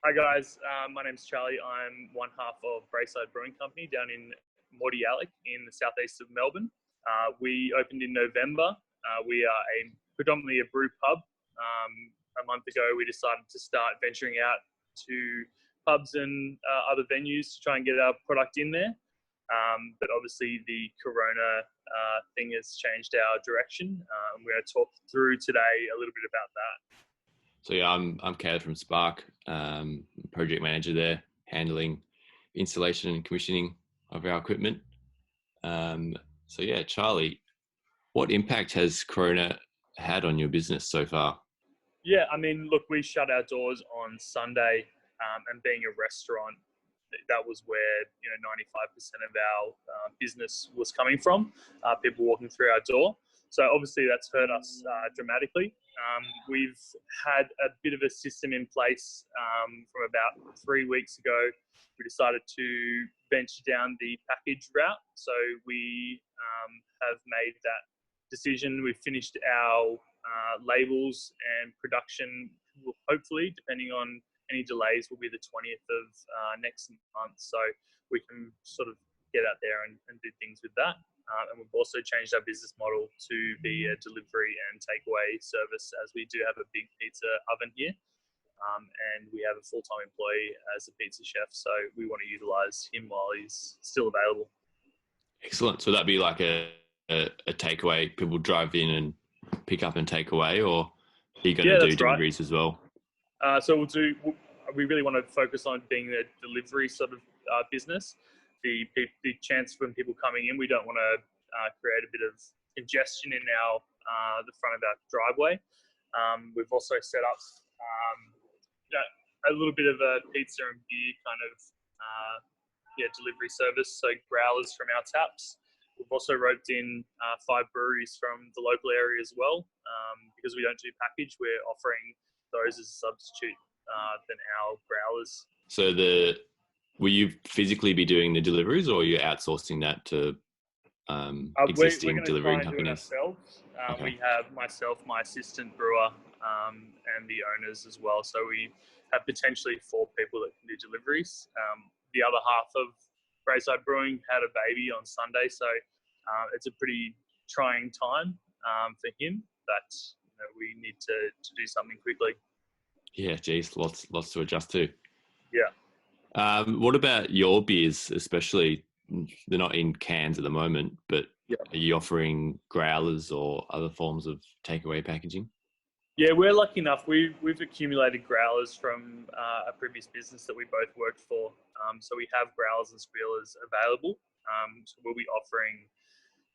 Hi guys, my name's Charlie. I'm one half of Braeside Brewing Company down in Mordialloc in the southeast of Melbourne. We opened in November. We are predominantly a brew pub. A month ago, we decided to start venturing out to pubs and other venues to try and get our product in there. But obviously, the Corona thing has changed our direction. We're going to talk through today a little bit about that. So yeah, I'm Caleb from Spark, project manager there, handling installation and commissioning of our equipment. So yeah, Charlie, what impact has Corona had on your business so far? Yeah, I mean, look, we shut our doors on Sunday, and being a restaurant, that was where 95% of our business was coming from. People walking through our door. So obviously that's hurt us dramatically. We've had a bit of a system in place from about 3 weeks ago. We decided to venture down the package route. So we have made that decision. We've finished our labels and production will hopefully, depending on any delays, will be the 20th of next month. So we can sort of get out there and do things with that. And we've also changed our business model to be a delivery and takeaway service, as we do have a big pizza oven here. And we have a full-time employee as a pizza chef. So we want to utilize him while he's still available. Excellent. So that'd be like a takeaway. People drive in and pick up and take away, or are you going to do deliveries as well? So we really want to focus on being a delivery sort of business. The chance when people coming in, we don't want to create a bit of congestion in the front of our driveway. We've also set up a little bit of a pizza and beer kind of delivery service, so growlers from our taps. We've also roped in 5 breweries from the local area as well. Because we don't do package, we're offering those as a substitute than our growlers. So will you physically be doing the deliveries, or are you outsourcing that to existing we're delivering try and companies? Do it ourselves. Okay. We have myself, my assistant brewer, and the owners as well. So we have potentially 4 people that can do deliveries. The other half of Braeside Brewing had a baby on Sunday, so it's a pretty trying time for him. But we need to do something quickly. Yeah, geez, lots to adjust to. Yeah. What about your beers, especially? They're not in cans at the moment, but Are you offering growlers or other forms of takeaway packaging? Yeah, we're lucky enough. We've accumulated growlers from a previous business that we both worked for. So we have growlers and squealers available. So we'll be offering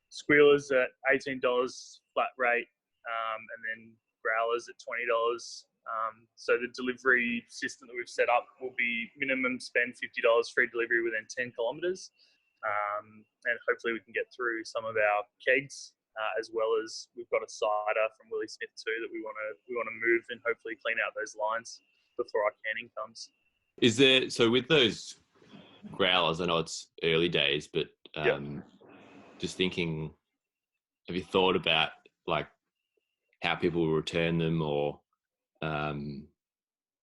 squealers at $18 flat rate, and then growlers at $20. So the delivery system that we've set up will be minimum spend $50 free delivery within 10 kilometres. And hopefully we can get through some of our kegs, as well as we've got a cider from Willie Smith too that we want to move and hopefully clean out those lines before our canning comes. So with those growlers, I know it's early days, but just thinking, have you thought about like how people will return them, or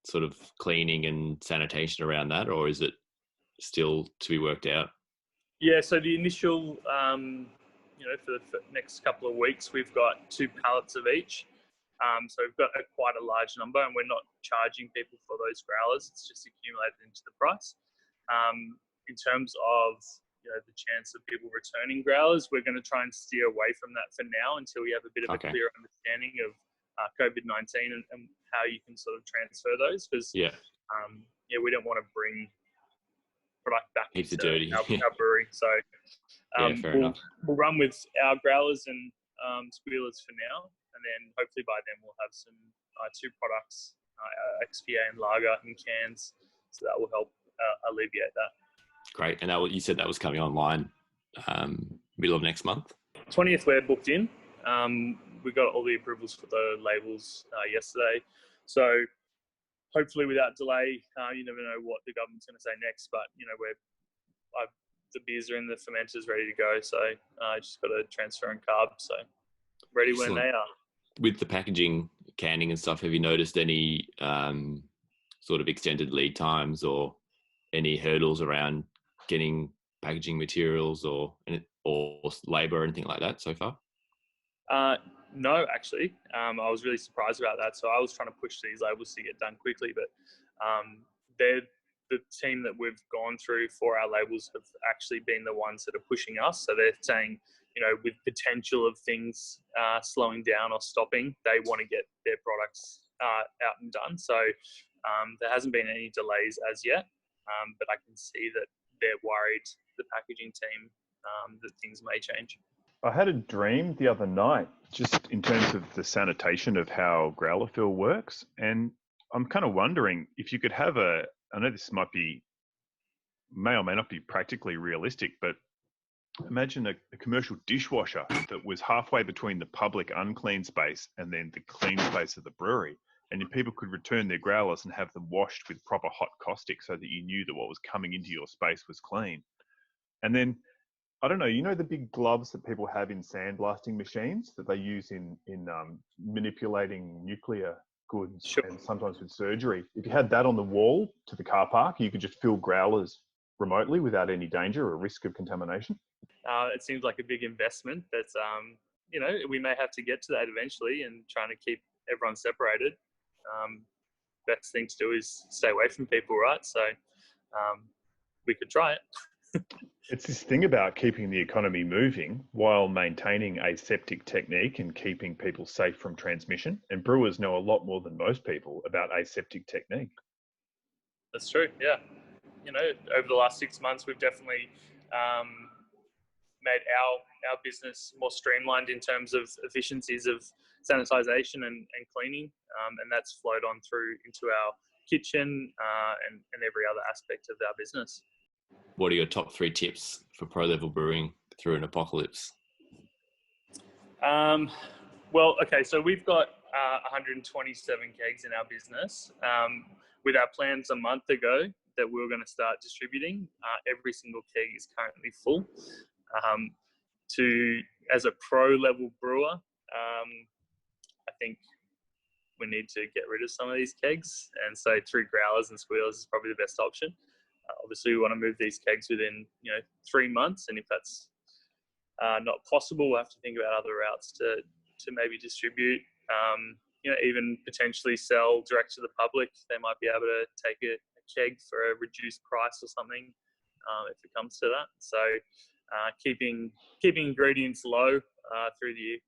sort of cleaning and sanitation around that, or is it still to be worked out? Yeah, so the initial, for the next couple of weeks, we've got 2 pallets of each. So we've got quite a large number, and we're not charging people for those growlers. It's just accumulated into the price. In terms of the chance of people returning growlers, we're going to try and steer away from that for now until we have a bit of a clear understanding of COVID-19 and how you can sort of transfer those, because we don't want to bring product back into our brewery. So we'll run with our growlers and squealers for now, and then hopefully by then we'll have some 2 products, XPA and lager in cans, so that will help alleviate that. Great. And you said that was coming online middle of next month? 20th we're booked in. We got all the approvals for the labels yesterday. So hopefully without delay, you never know what the government's going to say next, but the beers are in the fermenters ready to go. So I just got to transfer and carb. So ready when they are. With the packaging, canning and stuff, have you noticed any sort of extended lead times or any hurdles around getting packaging materials or labour or anything like that so far? No, actually. I was really surprised about that. So I was trying to push these labels to get done quickly, but they're the team that we've gone through for our labels have actually been the ones that are pushing us. So they're saying, with potential of things slowing down or stopping, they want to get their products out and done. So there hasn't been any delays as yet, but I can see that they're worried, the packaging team, that things may change. I had a dream the other night, just in terms of the sanitation of how growler fill works. And I'm kind of wondering if you could have I know this may or may not be practically realistic, but imagine a commercial dishwasher that was halfway between the public unclean space and then the clean space of the brewery. And people could return their growlers and have them washed with proper hot caustic so that you knew that what was coming into your space was clean. And then, I don't know, the big gloves that people have in sandblasting machines that they use in manipulating nuclear goods, sure, and sometimes with surgery. If you had that on the wall to the car park, you could just fill growlers remotely without any danger or risk of contamination. It seems like a big investment that's, we may have to get to that eventually, and trying to keep everyone separated. Best thing to do is stay away from people, right? So we could try it. It's this thing about keeping the economy moving while maintaining aseptic technique and keeping people safe from transmission. And brewers know a lot more than most people about aseptic technique. That's true, yeah. Over the last 6 months, we've definitely made our business more streamlined in terms of efficiencies of sanitisation and cleaning, and that's flowed on through into our kitchen and every other aspect of our business. What are your top 3 tips for pro-level brewing through an apocalypse? Well, okay, so we've got 127 kegs in our business. With our plans a month ago that we were going to start distributing, every single keg is currently full. As a pro-level brewer, I think we need to get rid of some of these kegs, and so through growlers and squealers is probably the best option. Obviously, we want to move these kegs within 3 months, and if that's not possible, we'll have to think about other routes to maybe distribute. Even potentially sell direct to the public. They might be able to take a keg for a reduced price or something if it comes to that. So keeping ingredients low through the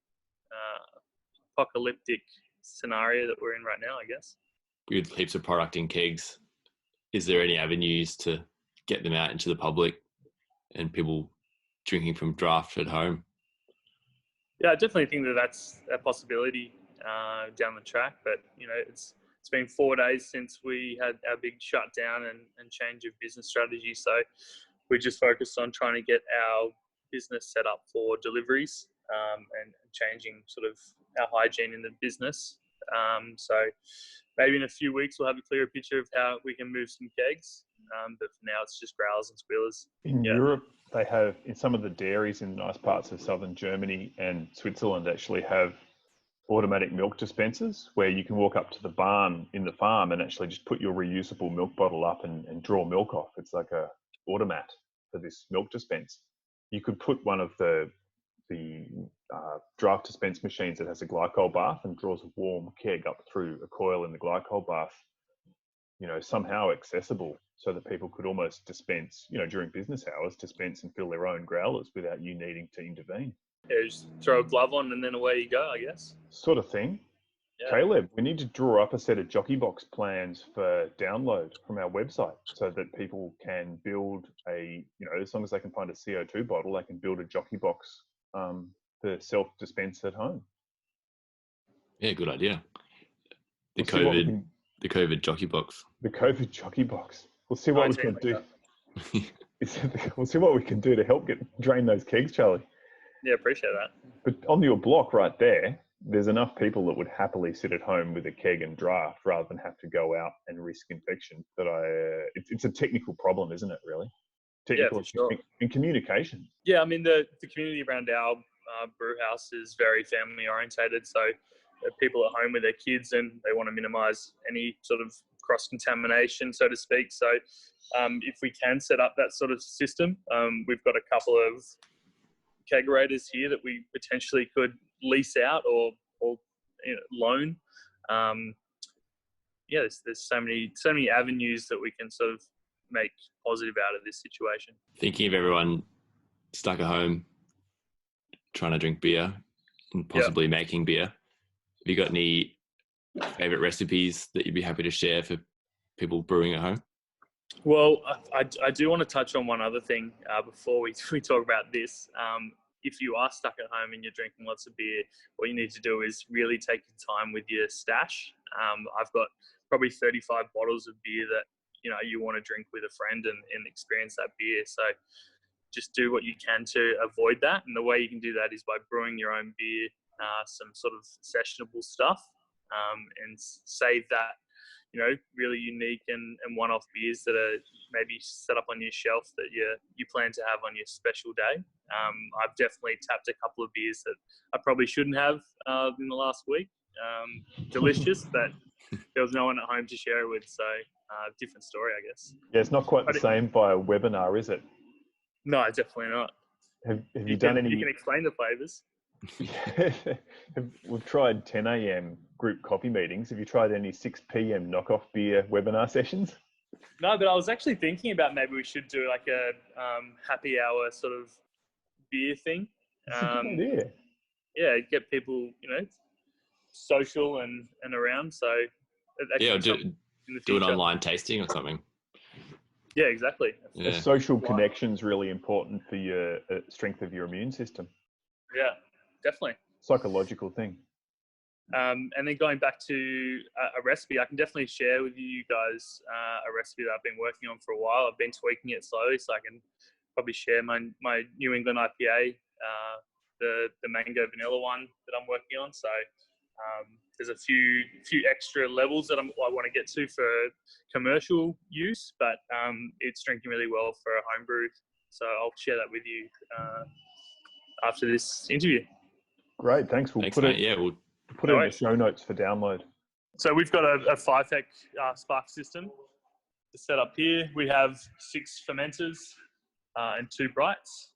apocalyptic scenario that we're in right now, I guess. With heaps of product in kegs, is there any avenues to get them out into the public and people drinking from draft at home? Yeah, I definitely think that's a possibility down the track. But, it's been 4 days since we had our big shutdown and change of business strategy. So we just focused on trying to get our business set up for deliveries and changing sort of our hygiene in the business. So maybe in a few weeks we'll have a clearer picture of how we can move some kegs. But for now it's just growlers and squealers. In Europe, they have, in some of the dairies in nice parts of southern Germany and Switzerland, actually have automatic milk dispensers where you can walk up to the barn in the farm and actually just put your reusable milk bottle up and draw milk off. It's like a automat for this milk dispense. You could put one of the draft dispense machines that has a glycol bath and draws a warm keg up through a coil in the glycol bath, somehow accessible so that people could almost dispense, during business hours, dispense and fill their own growlers without you needing to intervene. Yeah, just throw a glove on and then away you go, I guess. Sort of thing. Yeah. Caleb, we need to draw up a set of jockey box plans for download from our website so that people can build as long as they can find a CO2 bottle, they can build a jockey box for self-dispense at home. Yeah, good idea. The COVID jockey box. The COVID jockey box. We'll see what we can do. We'll see what we can do to help drain those kegs, Charlie. Yeah, appreciate that. But on your block right there's enough people that would happily sit at home with a keg and draft rather than have to go out and risk infection. But it's a technical problem, isn't it, really? Technical, yeah, for sure. And communication. Yeah, I mean, the community around our brew house is very family orientated. So people at home with their kids and they want to minimize any sort of cross-contamination, so to speak. So if we can set up that sort of system, we've got a couple of kegerators here that we potentially could lease out or loan. There's so many avenues that we can sort of make positive out of this situation. Thinking of everyone stuck at home trying to drink beer and possibly making beer, have you got any favorite recipes that you'd be happy to share for people brewing at home? Well, I do want to touch on one other thing before we talk about this. If you are stuck at home and you're drinking lots of beer, what you need to do is really take your time with your stash. I've got probably 35 bottles of beer that you want to drink with a friend and experience that beer. So just do what you can to avoid that. And the way you can do that is by brewing your own beer, some sort of sessionable stuff, and save that, really unique and one-off beers that are maybe set up on your shelf that you plan to have on your special day. I've definitely tapped a couple of beers that I probably shouldn't have in the last week. Delicious, but there was no one at home to share it with, so different story, I guess. Yeah, it's not quite the same via webinar, is it? No, definitely not. Have you done any? You can explain the flavours. We've tried 10 a.m. group coffee meetings. Have you tried any 6 p.m. knockoff beer webinar sessions? No, but I was actually thinking about maybe we should do like a happy hour sort of beer thing. That's a good idea. Yeah, get people, social and around. So do an online tasting or something. Yeah, exactly. Yeah. The social connection's really important for your strength of your immune system. Yeah, definitely. Psychological thing. And then going back to a recipe, I can definitely share with you guys a recipe that I've been working on for a while. I've been tweaking it slowly, so I can probably share my New England IPA, the mango vanilla one that I'm working on. So there's a few extra levels that I want to get to for commercial use, but it's drinking really well for a homebrew. So I'll share that with you after this interview. Great, thanks. We'll put it in the show notes for download. So we've got a 5-tech Spark system set up here. We have 6 fermenters and 2 brights.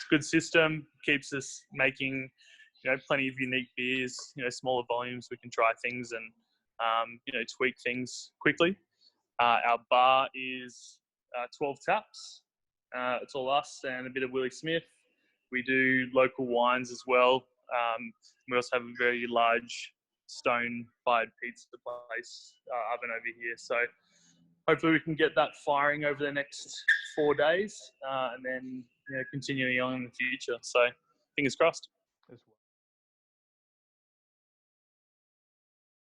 Good system, keeps us making plenty of unique beers, smaller volumes. We can try things and tweak things quickly. Our bar is 12 taps. It's all us and a bit of Willie Smith. We do local wines as well. We also have a very large stone-fired pizza place oven over here. So hopefully we can get that firing over the next 4 days and then continuing on in the future. So fingers crossed.